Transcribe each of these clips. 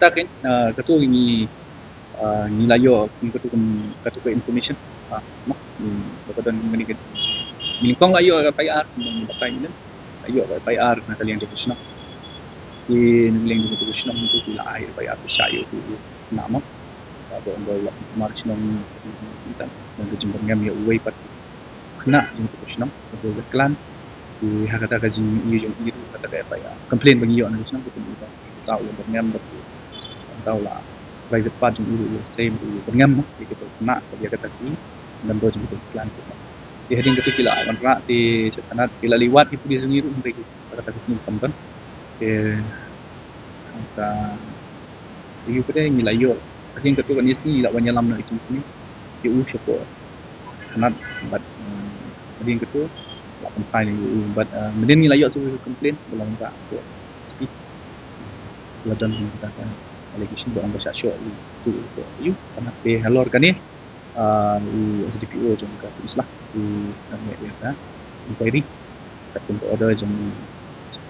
katakin ketua ini nilayo ketua information mak ketua ngani gitu milipong layo PIR pakai ini layo PIR na kalian division ngiling dito division itu bila akhir PIR sayo tu nama atau enggak march nang kita nang ngam ya uway pat kena dito division itu klan di hakata kaji iyo yung itu kata kaya PIR complain bagi yo nang division betul kita tahu yang ngam tahu lah private part yung itu same ngam gitu kena dia kata ki dan bos betul klan di hading ketu sila awan ra di setanat kila liwat itu di sungiru mereka kata kesini kampan angka iyo pada ngilayo hading ketu kan isi la wanyalam na itu ni yu syapo kanat but hading ketu la penpai ni but meden ngilayo so complain belum tak speak ladan kita kan allegation buat angka syok itu yu kanat pe halor kan ni SDPO jom ka islah di Amerika inquiry katun order jom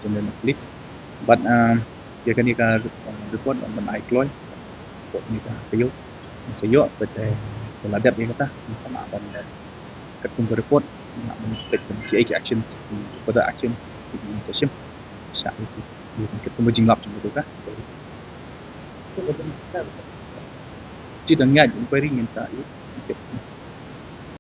dan police but dia kan ika report on iCloy report ni ka kayo sayo but peladap dia kata sama dan katun report nak take PH actions further actions in session syak itu katun jinglap jom tu ka tidak ingat inquiry ngin sa